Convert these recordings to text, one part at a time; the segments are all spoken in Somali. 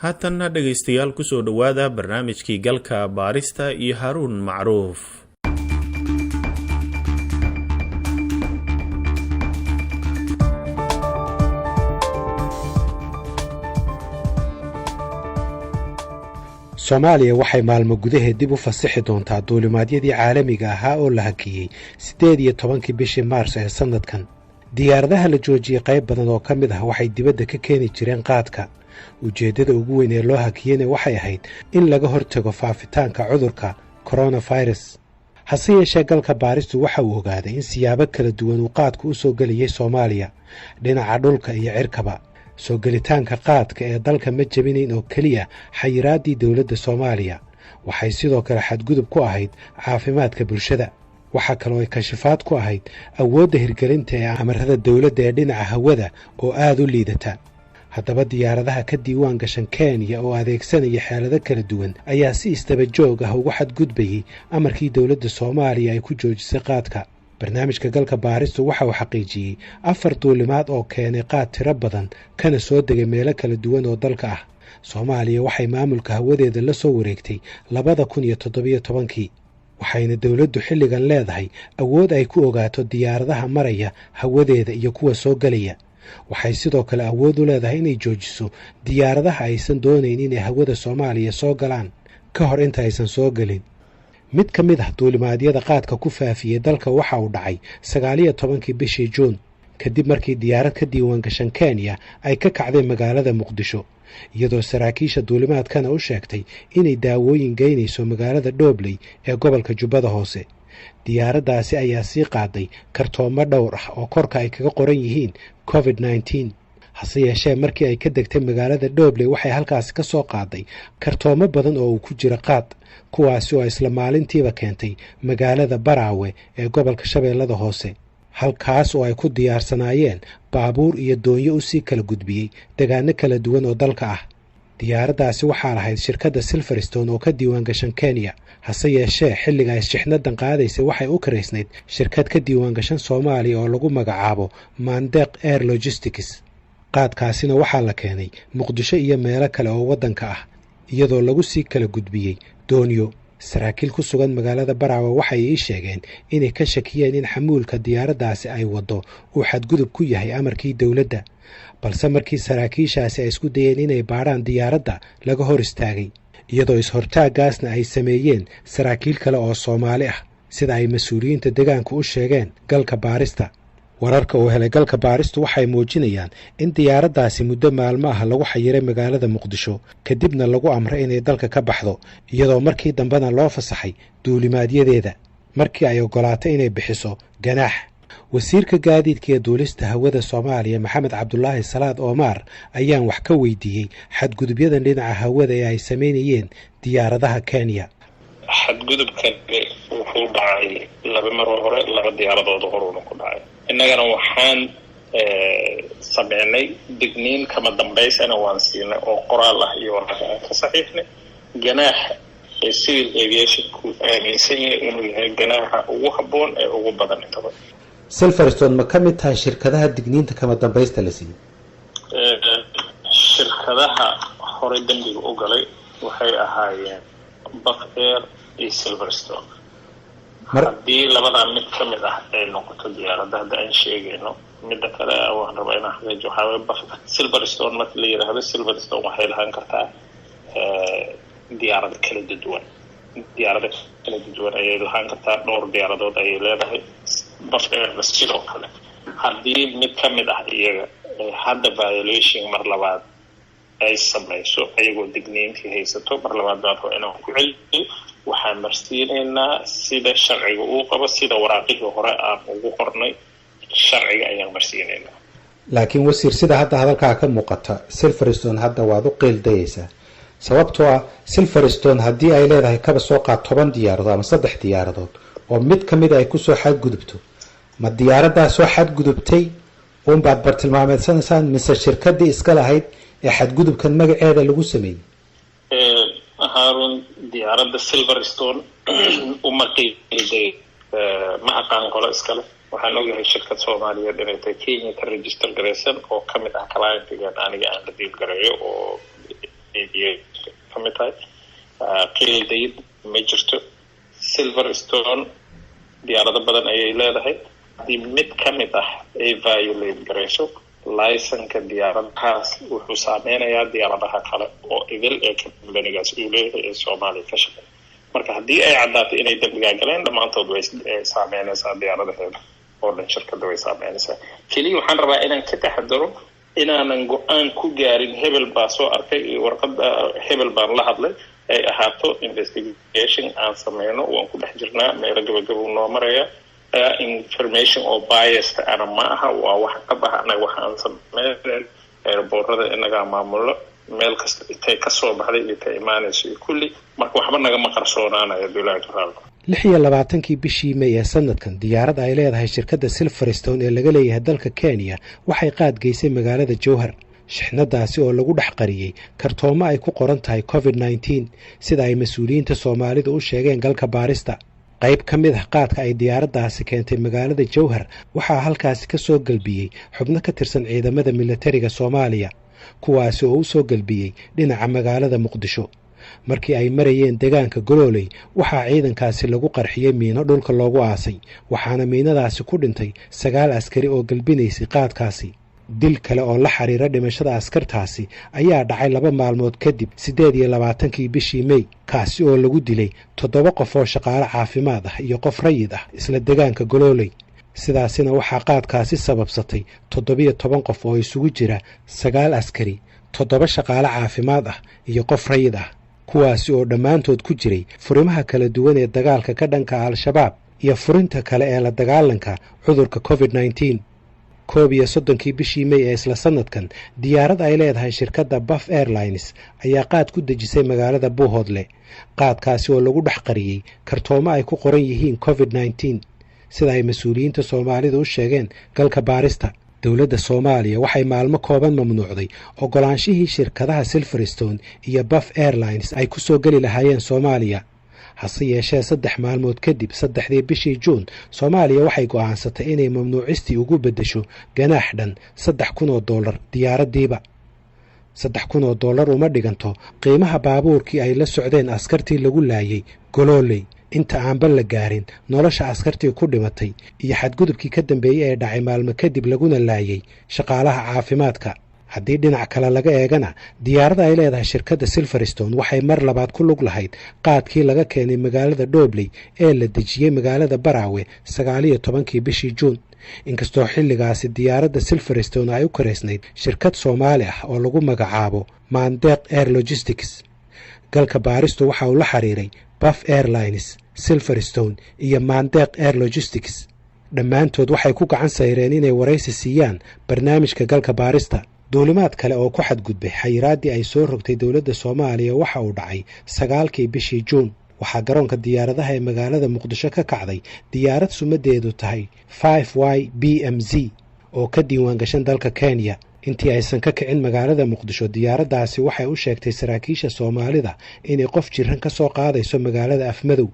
haatanna dhegaystayaal ku soo dhowaada barnaamijkii Galka Baarista iyo Haruun Macruuf. Soomaaliya waxay maalmo gudaheed dib u fasaxi doontaa duulimaadyadii caalamiga ahaa oo la hakiyay 18 bishii Maars ee sanadkan. Diyaaradaha la joojiyay qayb badan oo ka mid ah waxay dibadda ka keeni jireen qaadka. Ujeedada ugu weyn ee loo hakiyayna waxay ahayd in laga hortago faafitaanka cudurka coronavirus. Hase yeeshee Galka Baaristu waxa uu ogaaday in siyaabo kala duwan uu qaadku u soo geliyay Soomaaliya, dhinaca dhulka iyo cirkaba. soo gelitaanka qaadka ee dalka ma jabinayn oo kaliya xayiraadii dawladda Soomaaliya. Waxay sidoo kale xadgudub ku ahayd caafimaadka bulshada. waxa kale oo ay kashifaad ku ahayd awoodda hirgelinta ee amarada dawladda ee dhinaca hawada oo aad u liidata. haddaba diyaaradaha ka diiwaan gashan Kenya oo adeegsanaya xeelado kala duwan ayaa si isdaba joog ah ugu xadgudbayay amarkii dawladda Soomaaliya ay ku joojisay qaadka. barnaamijka Galka Baaristu waxa uu xaqiijiyay 4 duulimaad oo keenay qaad tiro badan kana soo degay meelo kala duwan oo dalka ah. Soomaaliya waxay maamulka hawadeeda la soo wareegtay 2017. waxayna dawladdu xilligan leedahay awood ay ku ogaato diyaaradaha maraya hawadeeda iyo kuwa soo galaya. waxay sidoo kale awood u leedahay inay joojiso diyaaradaha aysan doonayn inay hawada Soomaaliya soo galaan ka hor inta aysan soo galin. mid ka mid ah duulimaadyada qaadka ku faafiyay dalka waxa uu dhacay 19 bishii Juun kadib markii diyaarad ka diiwaan gashan Kenya ay ka kacday magaalada Muqdisho, iyadoo saraakiisha duulimaadkana u sheegtay inay daawooyin geynayso magaalada Dhobley ee gobolka Jubbada Hoose. diyaaraddaasi ayaa sii qaaday kartoono dhowr ah oo korka ay kaga qoran yihiin COVID-19. hase yeeshee markii ay ka degtay magaalada Dhobley waxay halkaasi ka soo qaaday kartoomo badan oo uu ku jira qaad, kuwaasi oo isla maalintiiba keentay magaalada Baraawe ee gobolka Shabeellada Hoose, halkaas oo ay ku diyaarsanaayeen baabuur iyo doonyo u sii kala gudbiyey deegaano kala duwan oo dalka ah. diyaaraddaasi waxaa lahayd shirkadda Silverstone oo ka diiwaan gashan Kenya, hase yeeshee xilliga ay shixnadan qaadaysay waxay u karaysnayd shirkad ka diiwaan gashan Soomaaliya oo lagu magacaabo Mandeq Air Logistics. qaadkaasina waxaa la keenay Muqdisho iyo meelo kale oo waddanka ah, iyadoo lagu sii kala gudbiyey doonyo. saraakiil ku sugan magaalada Baraawe waxay ii sheegeen inay ka shakiyeen in xamuulka diyaaraddaasi ay wado uu xadgudub ku yahay amarkii dawladda, balse markii saraakiishaasi ay isku dayeen inay baadhaan diyaaradda laga hor istaagay, iyadoo is-hortaaggaasna ay sameeyeen saraakiil kale oo Soomaali ah, sida ay mas'uuliyiinta deegaanka u sheegeen Galka Baarista. wararka uu helay Galka Baaristu waxay muujinayaan in diyaaraddaasi muddo maalmo ah lagu xayiray magaalada Muqdisho kadibna lagu amray inay dalka ka baxdo, iyadoo markii dambena loo fasaxay duulimaadyadeeda markii ay ogolaatay inay bixiso ganaax. wasiirka gaadiidka ee duulista hawada Soomaaliya Maxamed Cabdullaahi Salaad Omar ayaan wax ka weydiiyey xadgudubyadan dhinaca hawada ee ay sameynayeen diyaaradaha Kenya. xadgudubkan wuxuu dhacay 2 mar hore 2 diyaaradood hore ku dhacay. innagana waxaan sameynay digniin kama dambaysana waan siinay oo qoraal ah iyo warqad ka saxiixnay ganaax ee civil aviation ku aaminsan yahay inuu yahay ganaaxa ugu habboon ee ugu badan inta badan. Silverstone ma ka mid tahay shirkadaha digniinta kama dambaysta la siiyay? shirkadaha hore dambiga u galay waxay ahaayeen Air iyo Silverstone. haddii labadaa mid ka mid ah ay noqoto diyaaradda hadda aan sheegayno, midda kale waan rabaa inaan xaqiijiyo waxaa weeye Silverstone marka la yidhaahdo Silverstone waxay lahaan kartaa diyaarado kala duwan ayay lahaan kartaa, dhowr diyaaradood ayay leedahay. Airna sidoo kale haddii mid ka mid ah iyaga hadda violation mar labaad ay samayso ayagoo digniintii haysato mar labaad baan rabaa inaan ku celiyo, waxaan marsiinaynaa sida sharciga uu qabo, sida waraaqihii hore aan ugu qornay sharciga ayaan marsiinaynaa. laakiin wasiir, sida hadda hadalkaa ka muuqata Silverstone hadda waad u qiildayaysaa, sababtoo ah Silverstone haddii ay leedahay kaba soo qaad 10 diyaaradood ama 3 diyaaradood oo mid ka mid ay ku soo xadgudubto, ma diyaaraddaa soo xadgudubtay uun baad bartilmaameedsanaysaan mise shirkaddii iska lahayd ee xadgudubkan magaceeda lagu sameeyey? Harun, diyaaradda Silverstone uma qiiday ma aqaan qolo iskale. waxaan ogahay shirkad Soomaaliyeed inay tahay Kenya ka register garaysan oo ka mid ah client-igan aniga aan la diil garayo oo buuxiyay kamid tahay qiildayd ma jirto silverstone diyaarado badan ayay leedahay haddii mid ka mid ah ay violate garayso laysanka diyaaradahaas wuxuu saameynayaa diyaaradaha kale oo idil ee kambanigaas uu leeyahay ee Soomaaliya ka shaqeeya marka haddii ay caddaato inay dambiga galeen dhammaantood way saameynaysaa diyaaradaheeda oo dhan shirkadda way saameynaysaa keliya waxaan rabaa inaan ka taxadaro inaanan go-aan ku gaarin hebel baa soo arkay iyo warqadda hebel baan la hadlay ay ahaato investigation aan sameyno waan ku dhex jirnaa meelo gabagabo noo maraya information oo biased ana ma aha waa wax ka baxa anaga waxaan sameynay airportada inaga maamulo meel kasta intay ka soo baxday iyo ka imaanayso kulli marka waxba nagama qarsoonaanayo dowladda raalka 26 bishii May ee sanadkan diyaarad ay leedahay shirkadda Silverstone ee laga leeyahay dalka Kenya waxay qaad geysay magaalada Jowhar shixnadaasi oo lagu dhex qariyay kartoono ay ku qoran tahay COVID-19 sida ay mas'uuliyiinta Soomaalidu u sheegeen Galka Baarista qayb ka mid ah qaadka ay diyaaradaasi keentay magaalada Jowhar waxaa halkaasi ka soo galbiyay xubno ka tirsan ciidamada militariga Soomaaliya kuwaasi oo u soo galbiyay dhinaca magaalada Muqdisho markii ay marayeen deegaanka Golooley waxaa ciidankaasi lagu qarxiyay miino dhulka loogu aasay waxaana miinadaasi ku dhintay 9 askari oo galbinaysay qaadkaasi dil kale oo la xiriira dhimashada askartaasi ayaa dhacay 2 maalmood kadib 28 bishii May kaasi oo lagu dilay 7 qof oo shaqaale caafimaad ah iyo qof rayid ah isla deegaanka Golooley sidaasina waxaa qaadkaasi sababsatay 17 qof oo isugu jira 9 askari 7 shaqaale caafimaad ah iyo qof rayid ah kuwaasi oo dhammaantood ku jiray furimaha kala duwan ee dagaalka ka dhanka al-shabaab iyo furinta kale ee la dagaalanka cudurka COVID-19 31 bishii May ee isla sanadkan diyaarad ay leedahay shirkadda Buff Airlines ayaa qaad ku dejisay magaalada Buuhoodle qaadkaasi oo lagu dhex qariyay kartoomo ay ku qoran yihiin COVID-19 sida ay mas'uuliyiinta Soomaalidu u sheegeen Galka Baarista dowladda Soomaaliya waxay maalmo kooban mamnuucday ogolaanshihii shirkadaha Silverstone iyo Buff Airlines ay ku soo gali lahaayeen Soomaaliya hase yeeshee 3 maalmood kadib 3 bishii Juun Soomaaliya waxay go'aansatay inay mamnuucistii ugu bedesho ganaax dhan $3,000 diyaaradiiba $3,000 uma dhiganto qiimaha baabuurkii ay la socdeen askartii lagu laayay Golooley inta aanba la gaarin nolosha askartii ku dhimatay iyo xadgudubkii ka dambeeyay ee dhacay maalmo kadib laguna laayay shaqaalaha caafimaadka haddii dhinac kale laga eegana diyaarada ay leedahay shirkadda Silverstone waxay mar labaad ku lug lahayd qaadkii laga keenay magaalada Dhobley ee la dejiyay magaalada Baraawe 19 bishii Juun inkastoo xilligaasi diyaaradda Silverstone ay u kareysnayd shirkad Soomaali ah oo lagu magacaabo Mandeq Air Logistics Galka Baaristu waxa uu la xiriiray Buff Airlines Silverstone iyo Mandeq Air Logistics dhammaantood waxay ku gacan sayreen inay waraysi siiyaan barnaamijka Galka Baarista duulimaad kale oo ku xadgudbay xayiraadii ay soo rogtay dowladda Soomaaliya waxa uu dhacay 9 bishii Juun waxaa garoonka diyaaradaha ee magaalada Muqdisho ka kacday diyaarad sumadeedu tahay 5YBMZ oo ka diiwaan gashan dalka Kenya intii aysan ka kicin magaalada Muqdisho diyaaradaasi waxay u sheegtay saraakiisha Soomaalida inay qof jiran ka soo qaadayso magaalada Afmadow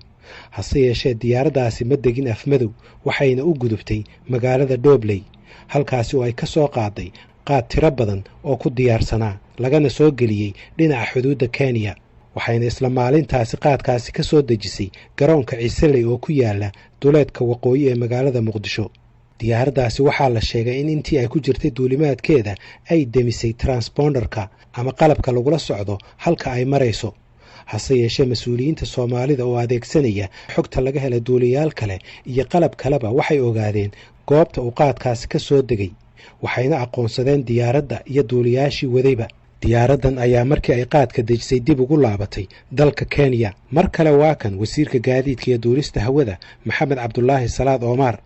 hase yeeshee diyaaradaasi ma degin Afmadow waxayna u gudubtay magaalada Dhobley halkaasi oo ay ka soo qaaday qaad tiro badan oo ku diyaarsanaa lagana soo geliyay dhinaca xuduudda Kenya waxayna isla maalintaasi qaadkaasi ka soo dejisay garoonka Ciiseley oo ku yaala duleedka waqooyi ee magaalada Muqdisho diyaaradaasi waxaa la sheegay in intii ay ku jirtay duulimaadkeeda ay demisay transponderka ama qalabka lagula socdo halka ay marayso hase yeeshee mas'uuliyiinta Soomaalida oo adeegsanaya xogta laga helay duuliyaal kale iyo qalab kaleba waxay ogaadeen goobta uu qaadkaasi ka soo degay waxayna aqoonsadeen diyaaradda iyo duuliyaashii wadayba diyaaraddan ayaa markii ay qaadka dejisay dib ugu laabatay dalka Kenya mar kale waa kan wasiirka gaadiidka iyo duulista hawada Maxamed Cabdullaahi Salaad Omar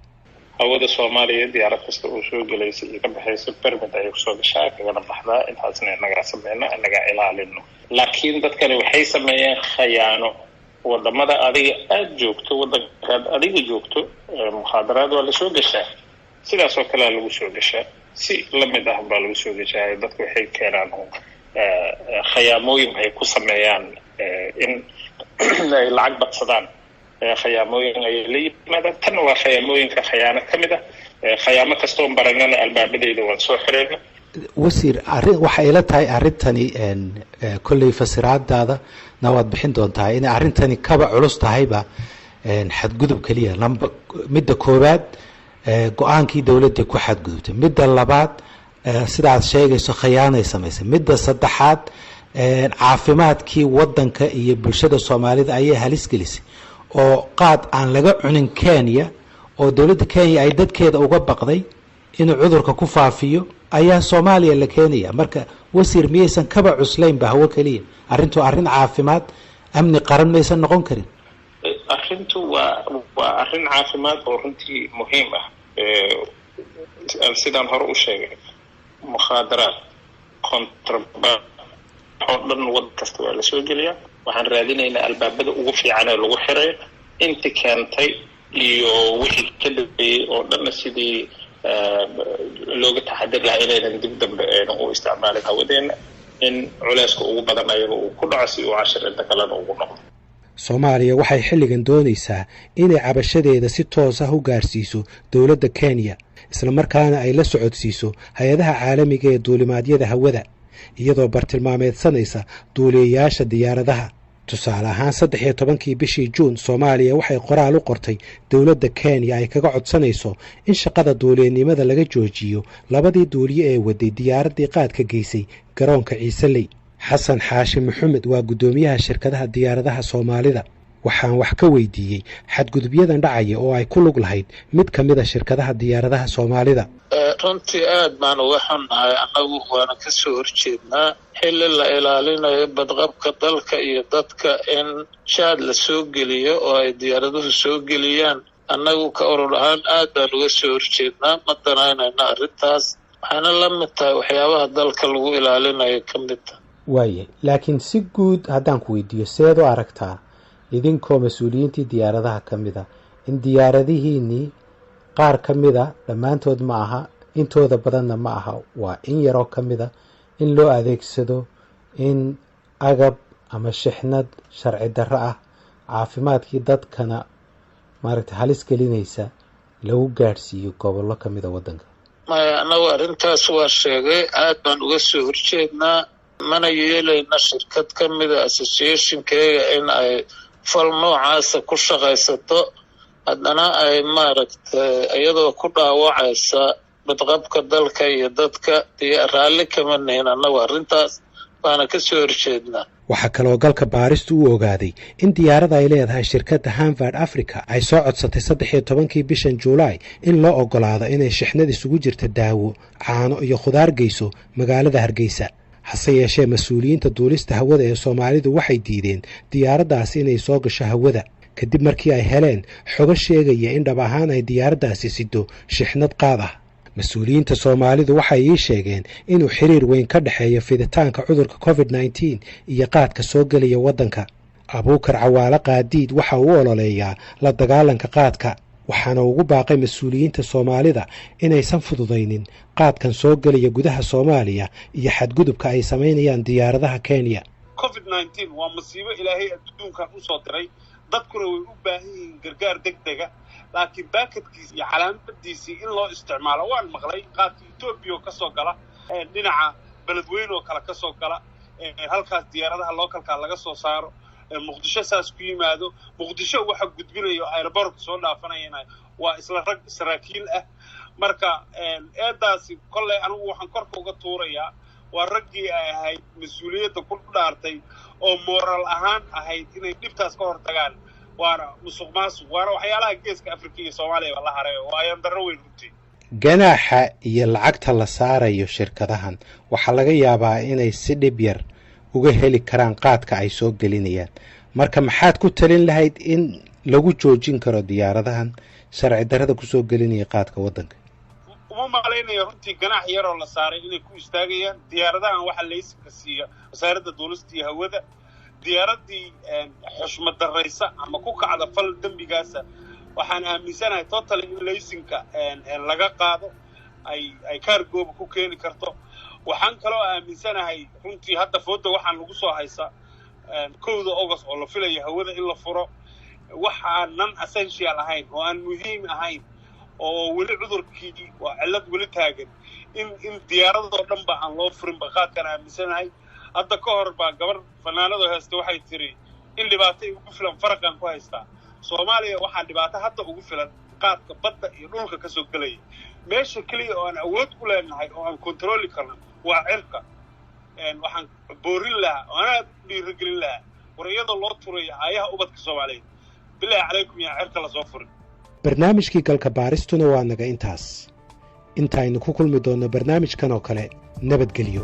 hawada Soomaaliya diyaarad kasta oo soo galaysay iyo ka baxaysa permit ay ku soo gashaa kana baxdaa intaasna inaga sameeyna inaga ilaalino laakiin dadkani waxay sameeyeen khayaano wadamada adiga aad joogto wadankaad adiga joogto muxaadaraad waa la soo gashaa sidaas oo kale lagu soo gashaa si la mid ah baa lagu soo gashaa dadku waxay keenaan khayaamooyin ay ku sameeyaan in ay lacag badsadaan khayaamooyin ay leeyihiin tan waa khayaamooyinka khayaano kamid ah khayaamo kasta oo baranana albaabadeeda waan soo xireyna wasiir waxay ila tahay arintani kulley fasiraadaada nawaad bixin doontaa in arintani kaba culus tahayba xadgudub kaliya midda koowaad go'aankii dawladda ku xadgudubtay midda labaad sidaad sheegayso khiyaanay samaysay midda saddexaad caafimaadkii wadanka iyo bulshada Soomaalida ayay halis gelisay oo qaad aan laga cunin Kenya oo dawladda Kenya ay dadkeeda uga baqday inuu cudurka ku faafiyo ayaa Soomaaliya la keenaya marka wasiir miyaysan kaba cuslayn ba hawo kaliya arintu arin caafimaad amni qaran maysan noqon karin arintu waa arin caafimaad oo runtii muhiim ah sidaan hore u sheegay mukhadaraad contraband oo dhan wad kasta waa la soo geliyaa waxaan raadinaynaa albaabada ugu fiican ee lagu xiray inta keentay iyo wixii ka dambeeyay oo dhan sidii looga taxadir lahaa inaynan dib dambe u isticmaalin hawadeena in culayska ugu badan ayaga uu ku dhaco si uu cashir inta kalena ugu noqdo Soomaaliya waxay xilligan doonaysaa inay cabashadeeda si toos ah u gaarsiiso dawladda Kenya isla markaana ay la socodsiiso hay'adaha caalamiga ee duulimaadyada hawada iyadoo bartilmaameedsanaysa duuliyayaasha diyaaradaha tusaale ahaan 13kii bishii Juun Soomaaliya waxay qoraal u qortay dawladda Kenya ay kaga codsanayso in shaqada duuliyanimada laga joojiyo labadii duuliye ee waday diyaaradii qaadka geysay garoonka Ciisaley xasan xaashi maxamed waa gudoomiyaha shirkadaha diyaaradaha Soomaalida waxaan wax ka weydiiyay xadgudubyadan dhacaya oo ay ku lug lahayd mid kamid ah shirkadaha diyaaradaha Soomaalida runtii aad baan uga xunnahay anagu waana ka soo horjeednaa xilli la ilaalinayo badqabka dalka iyo dadka in shaad la soo geliyo oo ay diyaaraduhu soo geliyaan annagu ka urur ahaan aad baan uga soo horjeednaa ma danaynayna arrintaas waxaana la mid tahay waxyaabaha dalka lagu ilaalinayo ka mid ah waaye laakiin si guud haddaan ku weydiiyo seed u aragtaa idinkoo mas-uuliyiintii diyaaradaha ka mid ah in diyaaradihiinnii qaar ka mid a dhammaantood ma aha intooda badanna ma aha waa in yaroo ka mid a in loo adeegsado in agab ama shixnad sharci darro ah caafimaadkii dadkana maaragtay halis gelinaysa lagu gaadhsiiyo gobollo ka mid a waddanka maya anagu arrintaas waa sheegay aad baan uga soo horjeednaa mana yeelayna shirkad ka mid a associationkeega in ay fal noocaasa ku shaqaysato haddana ay maaragtay iyadoo ku dhaawacaysa badqabka dalka iyo dadka raalli kama nihin annagu arrintaas baana ka soo horjeednaa waxaa kaloo Galka Baarista u ogaaday in diyaarada ay leedahay shirkadda Hanford Africa ay soo codsatay 13kii bishan Juulaay in loo ogolaado inay shixnad isugu jirta daawo caano iyo khudaar geyso magaalada Hargeysa hase yeeshee mas-uuliyiinta duulista hawada ee Soomaalidu waxay diideen diyaaraddaasi inay soo gasho hawada kadib markii ay heleen xogo sheegaya in dhab ahaan ay diyaaraddaasi sido shixnad qaad ah mas-uuliyiinta Soomaalidu waxay ii sheegeen inuu xiriir weyn ka dhaxeeyo fiditaanka cudurka COVID-19 iyo qaadka soo galaya waddanka Abuukar Cawaale Qaadiid waxa uu ololeeyaa la dagaalanka qaadka waxaana ugu baaqay mas-uuliyiinta Soomaalida inaysan fududaynin qaadkan soo galaya gudaha Soomaaliya iyo xadgudubka ay sameynayaan diyaaradaha Kenya COVID-19 waa masiibo ilaahay adduunka u soo diray dadkuna way u baahan yihiin gargaar degdega laakiin baakadkiisa iyo calaamadiisii in loo isticmaalo waan maqlay qaadka Itoobiya ka soo gala dhinaca beledweyne oo kala ka soo gala halkaas diyaaradaha localka laga soo saaro muqdisho saas ku yimaado muqdisho waxa gudbinayo airport soo dhaafanayna waa isla rag saraakiil ah marka eedaasi kolley anigu waxaan korka uga tuurayaa waa raggii ay ahayd mas'uuliyadda ku dhaartay oo moral ahaan ahayd inay dhibtaas ka hortagaan waana musuqmaasuq waana waxyaalaha geeska Afrika iyo Soomaaliya la haray oo ayaan darro weyn runtii ganaaxa iyo lacagta la saarayo shirkadahan waxa laga yaabaa inay si dhib yar uga heli karaan qaadka ay soo gelinayaan marka maxaad ku talin lahayd in lagu joojin karo diyaaradahan sharci darrada ku soo gelinaya qaadka waddanka uma maqlaynayo runtii ganaax yar oo la saaray inay ku istaagayaan diyaaradahan waxa layska siiya wasaaradda duulista iyo hawada diyaaradii xushmad darraysa ama ku kacda fal dambigaasa waxaan aaminsanahay total in laysinka laga qaado ay cargo ku keeni karto waxaan kaloo aaminsanahay runtii hadda foodo waxaan lagu soo haysaa 1 August oo la filayo hawada in la furo waxa non essential ahayn oo aan muhiim ahayn oo weli cudurkii waa cilad weli taagan in diyaaradoo dhan ba aan loo furin ba qaadkaan aaminsanahay hadda ka hor baa gabar fanaanada haysta waxay tiri in dhibaato ugu filan faraqan ku haystaa Soomaaliya waxaa dhibaato hadda ugu filan qaadka badda iyo dhulka ka soo galaya meesha kaliya oo aan awood u leenahay oo aan kontrooli karno waa cirka waxaan boorin lahaa oo aan dhiirigelin lahaa war iyadoo loo turay ayaha ubadka Soomaaliyeed bilaa calaykum ya cirka la soo furin barnaamijkii galka baaristuna waa naga intaas intaynu ku kulmi doonno barnaamijkan oo kale nabadgelyo